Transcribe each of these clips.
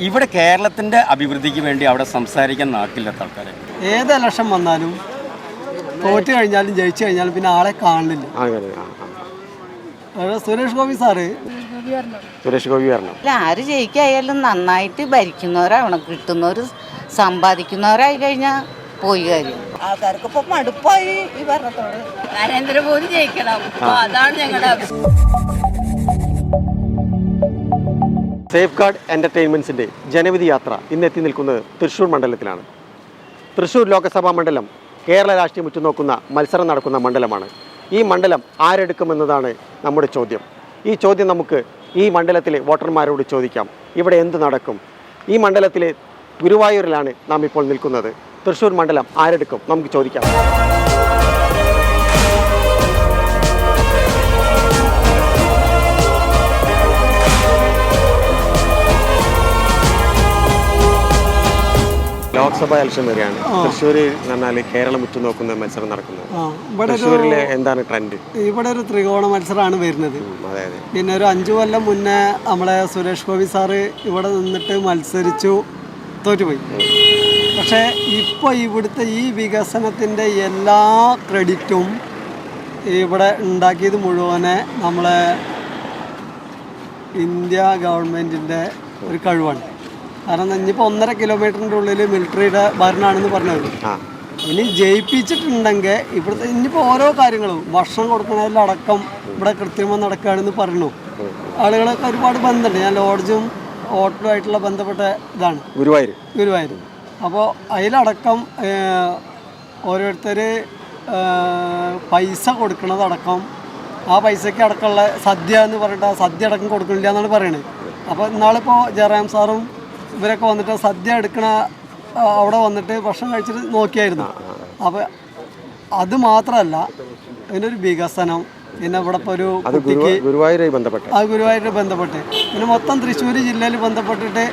ഇവിടെ കേരളത്തിൻ്റെ അഭിവൃദ്ധിക്ക് വേണ്ടി അവിടെ സംസാരിക്കാൻ നാട്ടില്ലാത്ത ആൾക്കാരെ ഏത് ഇലക്ഷൻ വന്നാലും തോറ്റ് കഴിഞ്ഞാലും ജയിച്ചു കഴിഞ്ഞാലും പിന്നെ ആളെ കാണില്ല. സുരേഷ് ഗോപി വരണം. ആര് ജയിക്കായാലും നന്നായിട്ട് ഭരിക്കുന്നവരാവണം. കിട്ടുന്നവർ സമ്പാദിക്കുന്നവരായി കഴിഞ്ഞാൽ പോയി കാര്യം. ആൾക്കാർക്ക് ഇപ്പൊ മടുപ്പായി ഈ ഭരണത്തോട്. നരേന്ദ്രമോദി ജയിക്കണം, അതാണ് ഞങ്ങളുടെ അഭിപ്രായം. സേഫ് ഗാർഡ് എൻ്റർടൈൻമെൻറ്റ്സിൻ്റെ ജനവിധി യാത്ര ഇന്ന് എത്തി നിൽക്കുന്നത് തൃശ്ശൂർ മണ്ഡലത്തിലാണ്. തൃശ്ശൂർ ലോക്സഭാ മണ്ഡലം കേരള രാഷ്ട്രീയം ഉറ്റുനോക്കുന്ന മത്സരം നടക്കുന്ന മണ്ഡലമാണ്. ഈ മണ്ഡലം ആരെടുക്കുമെന്നതാണ് നമ്മുടെ ചോദ്യം. ഈ ചോദ്യം നമുക്ക് ഈ മണ്ഡലത്തിലെ വോട്ടർമാരോട് ചോദിക്കാം. ഇവിടെ എന്ത് നടക്കും? ഈ മണ്ഡലത്തിലെ ഗുരുവായൂരിലാണ് നാം ഇപ്പോൾ നിൽക്കുന്നത്. തൃശ്ശൂർ മണ്ഡലം ആരെടുക്കും? നമുക്ക് ചോദിക്കാം. ലോക്സഭാ ഇലക്ഷൻ വരെയാണ്. തൃശ്ശൂരിൽ എന്ന് പറഞ്ഞാൽ കേരളം ഉറ്റുനോക്കുന്ന മത്സരം നടക്കുന്നത്. തൃശ്ശൂരിലെ എന്താണ് ട്രെൻഡ്? ഇവിടെ ഒരു ത്രികോണ മത്സരമാണ് വരുന്നത്. പിന്നെ ഒരു 5 കൊല്ലം മുന്നേ നമ്മളെ സുരേഷ് ഗോപി സാറ് ഇവിടെ നിന്നിട്ട് മത്സരിച്ചു, തോറ്റുപോയി. പക്ഷേ ഇപ്പോൾ ഇവിടുത്തെ ഈ വികസനത്തിൻ്റെ എല്ലാ ക്രെഡിറ്റും ഇവിടെ ഉണ്ടാക്കിയത് മുഴുവനെ നമ്മളെ ഇന്ത്യ ഗവൺമെൻറ്റിൻ്റെ ഒരു കഴിവാണ്. കാരണം ഇനിയിപ്പോൾ 1.5 കിലോമീറ്ററിൻ്റെ ഉള്ളിൽ മിലിറ്ററിയുടെ ഭരണമാണെന്ന് പറഞ്ഞത്. ഇനി ജയിപ്പിച്ചിട്ടുണ്ടെങ്കിൽ ഇവിടുത്തെ ഇനിയിപ്പോൾ ഓരോ കാര്യങ്ങളും ഭക്ഷണം കൊടുക്കുന്നതിലടക്കം ഇവിടെ കൃത്രിമം നടക്കുകയാണെന്ന് പറഞ്ഞു. ആളുകളൊക്കെ ഒരുപാട് ബന്ധമുണ്ട്. ഞാൻ ലോഡ്ജും ഹോട്ടലുമായിട്ടുള്ള ബന്ധപ്പെട്ട ഇതാണ് ഗുരുവായൂർ. അപ്പോൾ അതിലടക്കം ഓരോരുത്തർ പൈസ കൊടുക്കണതടക്കം ആ പൈസയ്ക്ക് അടക്കമുള്ള സദ്യ എന്ന് പറഞ്ഞിട്ട് ആ സദ്യ അടക്കം കൊടുക്കണില്ല എന്നാണ് പറയണത്. അപ്പോൾ ഇന്നാളിപ്പോൾ ജയറാം സാറും ഇവരൊക്കെ വന്നിട്ട് സദ്യ എടുക്കണ അവിടെ വന്നിട്ട് ഭക്ഷണം കഴിച്ചിട്ട് നോക്കിയായിരുന്നു. അപ്പോൾ അത് മാത്രമല്ല അതിനൊരു വികസനം. പിന്നെ ഇവിടെ ഇപ്പോൾ ഒരു കുട്ടിക്ക് ഗുരുവായൂരുമായി ബന്ധപ്പെട്ട് പിന്നെ മൊത്തം തൃശ്ശൂർ ജില്ലയിൽ ബന്ധപ്പെട്ടിട്ട്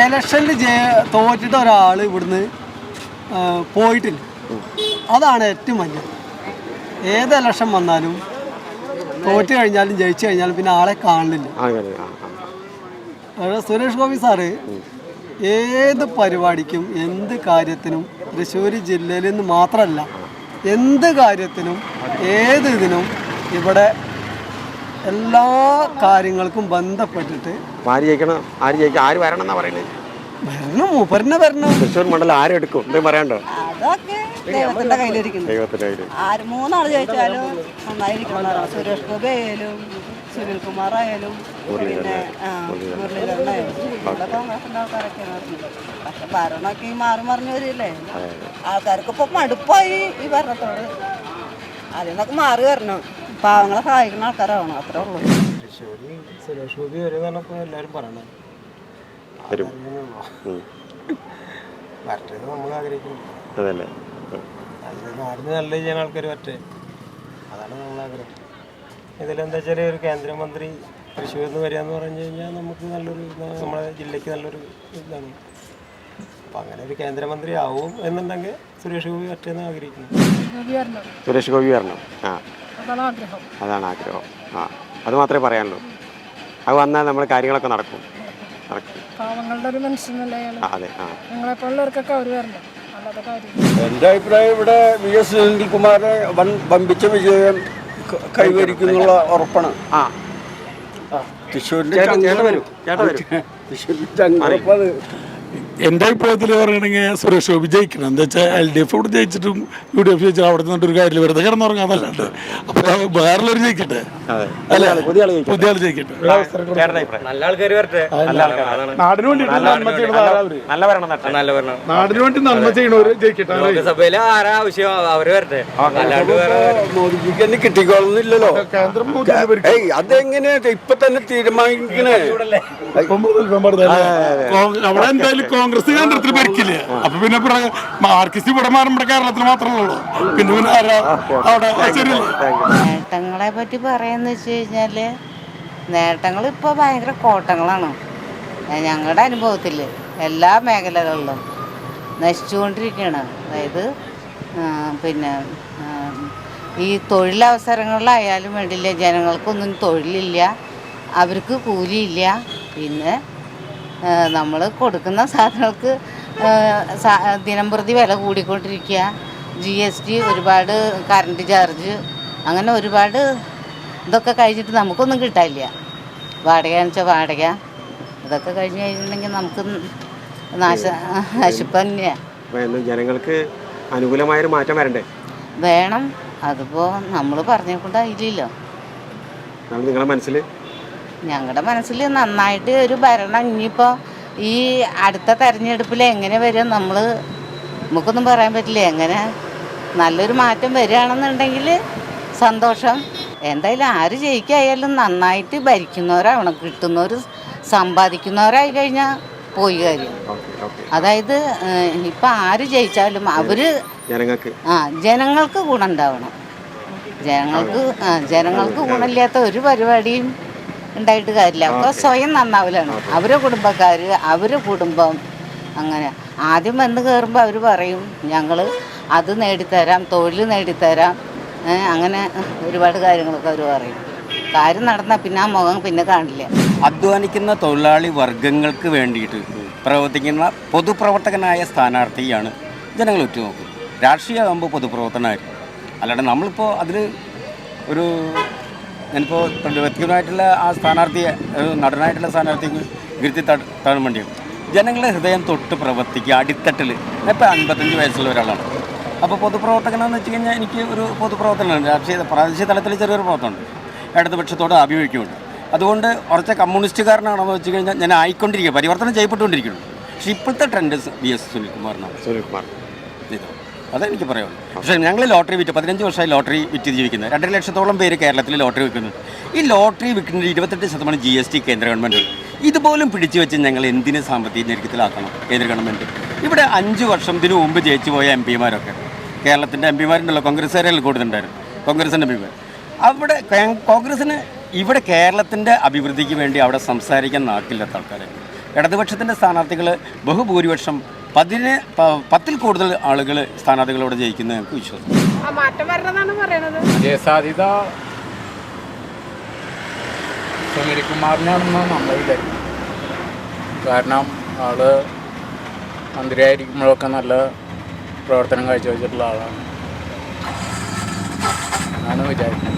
ഇലക്ഷനിൽ തോറ്റിട്ട് ഒരാൾ ഇവിടുന്ന് പോയിട്ടില്ല. അതാണ് ഏറ്റവും വലിയ. ഏത് ഇലക്ഷൻ വന്നാലും തോറ്റ് കഴിഞ്ഞാലും ജയിച്ചു കഴിഞ്ഞാലും പിന്നെ ആളെ കാണില്ല. സുരേഷ് ഗോപി സാറ് ഏത് പരിപാടിക്കും എന്ത് കാര്യത്തിനും തൃശ്ശൂർ ജില്ലയിൽ നിന്ന് മാത്രമല്ല എന്ത് കാര്യത്തിനും ഏത് ഇതിനും ഇവിടെ എല്ലാ കാര്യങ്ങൾക്കും ബന്ധപ്പെട്ടിട്ട് വരണം മൂപ്പരനെ വരണം. തൃശ്ശൂർ മണ്ഡലം ആരെടുക്കും എന്തെങ്കിലും പറയാണ്ടോ? അതൊക്കെ ദൈവത്തിന്റെ കയ്യിലിരിക്കുന്നു. 3 ജയിച്ചാലും നന്നായിരിക്കണം. സുരേഷ് ഗോപി ആയാലും സുനിൽകുമാർ ആയാലും പിന്നെ മുരളീധരനായാലും ഇവിടെ കോൺഗ്രസിന്റെ ആൾക്കാരൊക്കെയാണ് പറഞ്ഞത്. പക്ഷെ ഭരണമൊക്കെ ഈ മറിഞ്ഞു വരില്ലേ. ആൾക്കാർക്ക് ഇപ്പൊ മടുപ്പായി ഈ ഭരണത്തോട്. അതിൽ നിന്നൊക്കെ മാറി വരണം. പാവങ്ങളെ സഹായിക്കുന്ന ആൾക്കാരാവണം. അത്രേ ഉള്ളൂ. സുരേഷ് ഗോപി വരുന്നപ്പോൾ എല്ലാവരും പറയണം. വരട്ടെ നമ്മൾ ആഗ്രഹിക്കുന്നു. നാടിന് നല്ല ചെയ്യാൻ ആൾക്കാർ വരട്ടെ, അതാണ് നമ്മൾ ആഗ്രഹം. ഇതിലെന്താ വെച്ചാൽ ഒരു കേന്ദ്രമന്ത്രി തൃശ്ശൂരിൽ നിന്ന് വരിക എന്ന് പറഞ്ഞു കഴിഞ്ഞാൽ നമുക്ക് നല്ലൊരു നമ്മുടെ ജില്ലയ്ക്ക് നല്ലൊരു ഇതാണ്. അപ്പം അങ്ങനെ ഒരു കേന്ദ്രമന്ത്രി ആവും എന്നുണ്ടെങ്കിൽ സുരേഷ് ഗോപി വരട്ടെന്ന് ആഗ്രഹിക്കുന്നു. സുരേഷ് ഗോപി വരണം. അതാണ് ആഗ്രഹം. അത് മാത്രമേ പറയാനുള്ളൂ. അത് വന്നാൽ നമ്മൾ കാര്യങ്ങളൊക്കെ നടക്കും. പാവങ്ങളുടെ ഒരു മനുഷ്യനല്ലേ അതെ. ഞങ്ങളെപ്പോലുള്ളവർക്കൊക്കെ അവർ വരണം. എൻ്റെ അഭിപ്രായം ഇവിടെ VS സുനിൽകുമാറിനെ വമ്പിച്ച വിജയം കൈവരിക്കുന്നുള്ള ഉറപ്പാണ്. തൃശ്ശൂരിൻ്റെ ഉറപ്പത്. എൻ്റെ അഭിപ്രായത്തിൽ പറയുകയാണെങ്കിൽ സുരേഷ് ഗോപി ജയിക്കണം. എന്താ വെച്ചാൽ LDF ഇവിടെ ജയിച്ചിട്ടും UDF ജയിച്ചിട്ടും അവിടെ നിന്നിട്ടൊരു കാര്യമില്ല. വെറുതെ കിടന്നുറങ്ങാന്നല്ലാണ്ട്. അപ്പോൾ വേറെയുള്ളവർ ജയിക്കട്ടെ, അല്ല പുതിയ ആൾ ജയിക്കട്ടെ. നല്ല ആൾക്കാർ വരട്ടെ. നാടിന് വേണ്ടി നാടിന് വേണ്ടി നന്മ ചെയ്യണവര് ജയിക്കട്ടെ. ലോകസഭയിൽ ആരാ ആവശ്യം അവര് വരട്ടെ. മോദിജിക്ക് തന്നെ കിട്ടിക്കോളുന്നില്ലല്ലോ. അതെങ്ങനെയാ ഇപ്പൊ തന്നെ തീരുമാനിക്കണേ? അവിടെ എന്തായാലും കോൺഗ്രസ് കേന്ദ്രത്തിൽ ഭരിക്കില്ല. അപ്പൊ പിന്നെ മാർക്സിസ്റ്റ് ഇവിടെ മാറുമ്പോൾ കേരളത്തിൽ മാത്രമേ ഉള്ളൂ. പിന്നെ അവിടെ നേട്ടങ്ങളെ പറ്റി പറയാന്ന് വെച്ച് കഴിഞ്ഞാല് നേട്ടങ്ങൾ ഇപ്പോൾ ഭയങ്കര കോട്ടങ്ങളാണ്. ഞങ്ങളുടെ അനുഭവത്തിൽ എല്ലാ മേഖലകളിലും നശിച്ചുകൊണ്ടിരിക്കുകയാണ്. അതായത് പിന്നെ ഈ തൊഴിലവസരങ്ങളിലായാലും വേണ്ടില്ല, ജനങ്ങൾക്കൊന്നും തൊഴിലില്ല, അവർക്ക് കൂലിയില്ല. പിന്നെ നമ്മൾ കൊടുക്കുന്ന സാധനങ്ങൾക്ക് ദിനംപ്രതി വില കൂടിക്കൊണ്ടിരിക്കുക. GST, ഒരുപാട് കറണ്ട് ചാർജ്, അങ്ങനെ ഒരുപാട് ഇതൊക്കെ കഴിഞ്ഞിട്ട് നമുക്കൊന്നും കിട്ടാനില്ല. വാടകയെന്ന് വെച്ചാൽ വാടക, ഇതൊക്കെ കഴിഞ്ഞ് കഴിഞ്ഞിട്ടുണ്ടെങ്കിൽ നമുക്ക് നശിപ്പ് തന്നെയാണ്. ജനങ്ങൾക്ക് അനുകൂലമായൊരു മാറ്റം വരണ്ടേ? വേണം. അതിപ്പോൾ നമ്മൾ പറഞ്ഞുകൊണ്ടായില്ലല്ലോ. നിങ്ങളുടെ മനസ്സിൽ? ഞങ്ങളുടെ മനസ്സിൽ നന്നായിട്ട് ഒരു ഭരണം ഇനിയിപ്പോൾ ഈ അടുത്ത തെരഞ്ഞെടുപ്പിൽ എങ്ങനെ വരും നമുക്കൊന്നും പറയാൻ പറ്റില്ല. എങ്ങനെ നല്ലൊരു മാറ്റം വരികയാണെന്നുണ്ടെങ്കിൽ സന്തോഷം. എന്തായാലും ആര് ജയിക്കായാലും നന്നായിട്ട് ഭരിക്കുന്നവരാവണം. കിട്ടുന്നവർ സമ്പാദിക്കുന്നവരായി കഴിഞ്ഞാൽ പോയി കാര്യം. അതായത് ഇപ്പം ആര് ജയിച്ചാലും അവർ ജനങ്ങൾക്ക് ഗുണം ഉണ്ടാവണം. ജനങ്ങൾക്ക് ഗുണമില്ലാത്ത ഒരു പരിപാടിയും ഉണ്ടായിട്ട് കാര്യമില്ല. അപ്പോൾ സ്വയം നന്നാവലാണ്. അവരെ കുടുംബക്കാർ, അവരെ കുടുംബം, അങ്ങനെ ആദ്യം വന്ന് കയറുമ്പോൾ അവർ പറയും ഞങ്ങൾ അത് നേടിത്തരാം, തൊഴിൽ നേടിത്തരാം, അങ്ങനെ ഒരുപാട് കാര്യങ്ങളൊക്കെ അവർ പറയും. കാര്യം നടന്നാൽ പിന്നെ ആ മുഖം പിന്നെ കാണില്ല. അധ്വാനിക്കുന്ന തൊഴിലാളി വർഗങ്ങൾക്ക് വേണ്ടിയിട്ട് പ്രവർത്തിക്കുന്ന പൊതുപ്രവർത്തകനായ സ്ഥാനാർത്ഥിയാണ് ജനങ്ങൾ ഉറ്റുനോക്കുന്നത്. രാഷ്ട്രീയമാകുമ്പോൾ പൊതുപ്രവർത്തനമായിരിക്കും. അല്ലാണ്ട് നമ്മളിപ്പോൾ അതിൽ ഒരു ഞാനിപ്പോൾ വ്യക്തിപരമായിട്ടുള്ള ആ സ്ഥാനാർത്ഥിയെ, നടനായിട്ടുള്ള സ്ഥാനാർത്ഥിക്ക് ഇരുത്തി തള്ളാൻ വേണ്ടിയാണ്. ജനങ്ങളുടെ ഹൃദയം തൊട്ട് പ്രവർത്തിക്കുക, അടിത്തട്ടിൽ. ഇപ്പോൾ 55 വയസ്സുള്ള ഒരാളാണ്. അപ്പോൾ പൊതുപ്രവർത്തകനെന്ന് വെച്ച് കഴിഞ്ഞാൽ എനിക്ക് ഒരു പൊതുപ്രവർത്തനമാണ്. പ്രാദേശിക തലത്തിൽ ചെറിയൊരു പ്രവർത്തനമുണ്ട്, ഇടതുപക്ഷത്തോട് അഭിമുഖ്യമുണ്ട്. അതുകൊണ്ട് ഉറച്ച കമ്മ്യൂണിസ്റ്റുകാരനാണെന്ന് വെച്ച് കഴിഞ്ഞാൽ ഞാൻ ആയിക്കൊണ്ടിരിക്കുക, പരിവർത്തനം ചെയ്യപ്പെട്ടുകൊണ്ടിരിക്കുന്നു. പക്ഷേ ഇപ്പോഴത്തെ ട്രെൻഡ് VS സുനിൽകുമാറിനാണ്. ഇത് അതെനിക്ക് പറയാനുള്ളൂ. പക്ഷേ ഞങ്ങൾ ലോട്ടറി വിറ്റ് 15 വർഷമായി ലോട്ടറി വിറ്റ് ജീവിക്കുന്നത്. 2.5 ലക്ഷത്തോളം പേര് കേരളത്തിൽ ലോട്ടറി വിൽക്കുന്നുണ്ട്. ഈ ലോട്ടറി വിൽക്കുന്നത് 28% GST കേന്ദ്ര ഗവൺമെൻറ്. ഇതുപോലും പിടിച്ചു വെച്ച് ഞങ്ങൾ എന്തിന് സാമ്പത്തിക ഞെരുക്കത്തിലാക്കണം കേന്ദ്ര ഗവൺമെൻറ്? ഇവിടെ 5 വർഷത്തിന് മുമ്പ് ജയിച്ചു പോയ MPമാരൊക്കെ, കേരളത്തിൻ്റെ MPമാരുണ്ടല്ലോ, കോൺഗ്രസ്സുകാരെല്ലാം കൂടുതലുണ്ടായിരുന്നു, കോൺഗ്രസിൻ്റെ MPമാർ. അവിടെ കോൺഗ്രസ്സിന് ഇവിടെ കേരളത്തിൻ്റെ അഭിവൃദ്ധിക്ക് വേണ്ടി അവിടെ സംസാരിക്കാൻ നാട്ടില്ലാത്ത ആൾക്കാരാണ്. ഇടതുപക്ഷത്തിൻ്റെ സ്ഥാനാർത്ഥികൾ ബഹുഭൂരിപക്ഷം 10-ൽ കൂടുതൽ ആളുകൾ സ്ഥാനാർത്ഥികളോട് ജയിക്കുന്നത് ഞങ്ങൾക്ക് വിശ്വാസം. മാറ്റം വരണമെന്നാണ് പറയുന്നത്. സാധ്യത സുനിൽകുമാറിനാണെന്ന് നമ്മൾ വിചാരിക്കും. കാരണം ആള് മന്ത്രിയായിരിക്കുമ്പോഴൊക്കെ നല്ല പ്രവർത്തനം കാഴ്ചവെച്ചിട്ടുള്ള ആളാണ് എന്നാണ് വിചാരിക്കുന്നത്.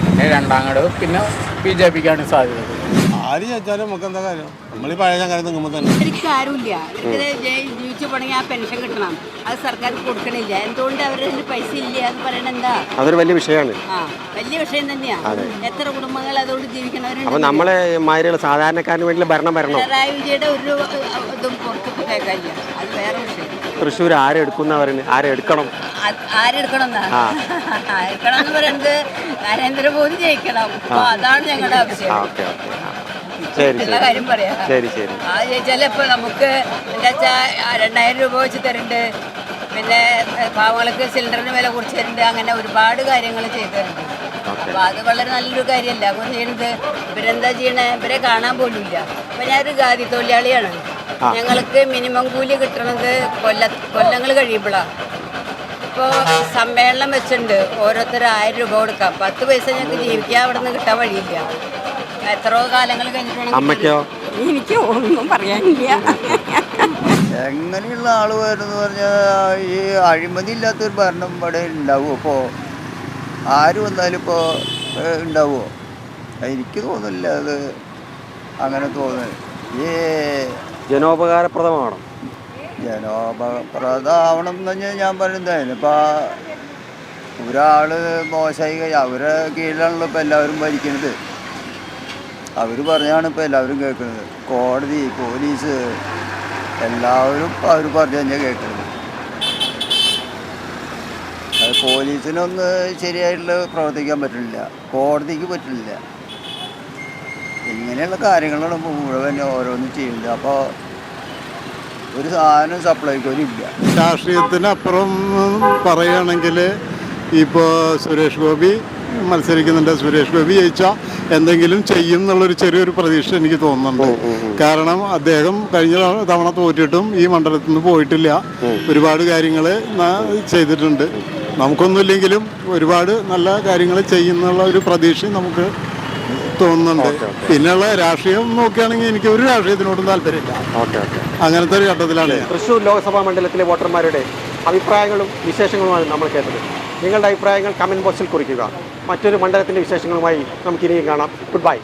പിന്നെ രണ്ടാം പിന്നെ BJPക്കാണ് സാധ്യത. ആര് ചോദിച്ചാലും നമുക്ക് എന്താ കാര്യം? നമ്മൾ ഈ പഴയ കാര്യം നിൽക്കുമ്പോൾ തന്നെ ശരിക്കും ആരുമില്ല. ഇത് ജീവിച്ചു പോണെങ്കിൽ ആ പെൻഷൻ കിട്ടണം, അത് സർക്കാർ കൊടുക്കണില്ല. എന്തുകൊണ്ട് അവരുടെ പൈസ ഇല്ല എന്ന് പറയണത് എന്താ? അതൊരു വലിയ വിഷയമാണ്. വലിയ വിഷയം തന്നെയാണ്. എത്ര കുടുംബങ്ങൾ അതുകൊണ്ട് ജീവിക്കണവരുണ്ട്. അപ്പോൾ നമ്മളെ മാതിരിയുള്ള സാധാരണക്കാരന് വേണ്ടി ഭരണം വരണം. പിണറായി വിജയുടെ ഒരു ഇതും പുറത്ത് കേൾക്കാനില്ല. അത് വേറെ വിഷയം. തൃശ്ശൂർ ആരെടുക്കുന്നവരന് ആരെടുക്കണം എന്ന് പറയുന്നത് നരേന്ദ്രമോദി ജയിക്കണം. അതാണ് ഞങ്ങളുടെ ആവശ്യം. കാര്യം പറയാം. ആ ജയിച്ചാൽ ഇപ്പൊ നമുക്ക് എന്താ വെച്ചാൽ 2000 രൂപ വെച്ച് തരുന്നുണ്ട്. പിന്നെ പാവങ്ങൾക്ക് സിലിണ്ടറിന് വില കുറച്ച് തരുന്നുണ്ട്. അങ്ങനെ ഒരുപാട് കാര്യങ്ങൾ ചെയ്തു തരുന്നുണ്ട്. അപ്പൊ അത് വളരെ നല്ലൊരു കാര്യമല്ല. അപ്പൊ ചെയ്യുന്നത് ഇവരെന്താ ചെയ്യണേ? ഇവരെ കാണാൻ പോലും ഇല്ല. അപ്പൊ ഞാനൊരു ഖാദി തൊഴിലാളിയാണ്. ഞങ്ങൾക്ക് മിനിമം കൂലി കിട്ടണത് കൊല്ലങ്ങൾ കഴിയുമ്പോഴാണ്. ഇപ്പോൾ സമ്മേളനം വെച്ചിട്ടുണ്ട്, ഓരോരുത്തർ 1000 രൂപ കൊടുക്കാം. 10 പൈസ ഞങ്ങൾക്ക് ജീവിക്കാൻ അവിടെ നിന്ന് കിട്ടാൻ വഴിയില്ല. എത്രയോ കാലങ്ങൾ കഴിഞ്ഞിട്ടുണ്ടെങ്കിൽ എനിക്ക് ഒന്നും പറയാനില്ല. എങ്ങനെയുള്ള ആൾ വരുമെന്ന് പറഞ്ഞാൽ ഈ അഴിമതി ഇല്ലാത്തൊരു ഭരണം ഇവിടെ ഉണ്ടാവുമോ? ഇപ്പോൾ ആര് വന്നാലും ഇപ്പോൾ ഉണ്ടാവുമോ? എനിക്ക് തോന്നില്ല അത് അങ്ങനെ തോന്നുന്നത്. ഈ ജനോപകാരപ്രദമാവണം. ജനോപകാരപ്രദമാവണം എന്ന് പറഞ്ഞാൽ ഞാൻ പറയുന്നത് ഇപ്പോൾ ഒരാൾ മോശമായി കഴിഞ്ഞാൽ അവരെ കീഴിലാണല്ലോ ഇപ്പോൾ എല്ലാവരും ഭരിക്കുന്നത്. അവർ പറഞ്ഞാണ് ഇപ്പോൾ എല്ലാവരും കേൾക്കുന്നത്. കോടതി, പോലീസ് എല്ലാവരും അവർ പറഞ്ഞു കഴിഞ്ഞാൽ കേൾക്കുന്നത്. അത് പോലീസിനൊന്ന് ശരിയായിട്ടുള്ള പ്രവർത്തിക്കാൻ പറ്റില്ല, കോടതിക്ക് പറ്റില്ല. ഇങ്ങനെയുള്ള കാര്യങ്ങളാണ് മുഴുവൻ ഓരോന്നും ചെയ്യുന്നത്. അപ്പോൾ ഒരു സാധനം സപ്ലൈക്കോലില്ല. രാഷ്ട്രീയത്തിനപ്പുറം പറയുകയാണെങ്കിൽ ഇപ്പോൾ സുരേഷ് ഗോപി മത്സരിക്കുന്നുണ്ട്. സുരേഷ് ഗോപി ജയിച്ചാൽ എന്തെങ്കിലും ചെയ്യും എന്നുള്ളൊരു ചെറിയൊരു പ്രതീക്ഷ എനിക്ക് തോന്നുന്നുണ്ട്. കാരണം അദ്ദേഹം കഴിഞ്ഞ തവണ തോറ്റിട്ടും ഈ മണ്ഡലത്തിൽ നിന്ന് പോയിട്ടില്ല. ഒരുപാട് കാര്യങ്ങൾ ചെയ്തിട്ടുണ്ട്. നമുക്കൊന്നുമില്ലെങ്കിലും ഒരുപാട് നല്ല കാര്യങ്ങൾ ചെയ്യുന്നുള്ള ഒരു പ്രതീക്ഷ നമുക്ക് തോന്നുന്നുണ്ട്. പിന്നെയുള്ള രാഷ്ട്രീയം നോക്കുകയാണെങ്കിൽ എനിക്ക് ഒരു രാഷ്ട്രീയത്തിനോടും താല്പര്യമില്ല. അങ്ങനത്തെ ഒരു ഘട്ടത്തിലാണ് ഞാൻ. തൃശ്ശൂർ ലോക്സഭാ മണ്ഡലത്തിലെ വോട്ടർമാരുടെ അഭിപ്രായങ്ങളും വിശേഷങ്ങളുമാണ് നമ്മൾ കേട്ടത്. നിങ്ങളുടെ അഭിപ്രായങ്ങൾ കമൻറ്റ് ബോക്സിൽ കുറിക്കുക. മറ്റൊരു മണ്ഡലത്തിൻ്റെ വിശേഷങ്ങളുമായി നമുക്കിനിയും കാണാം. Good bye.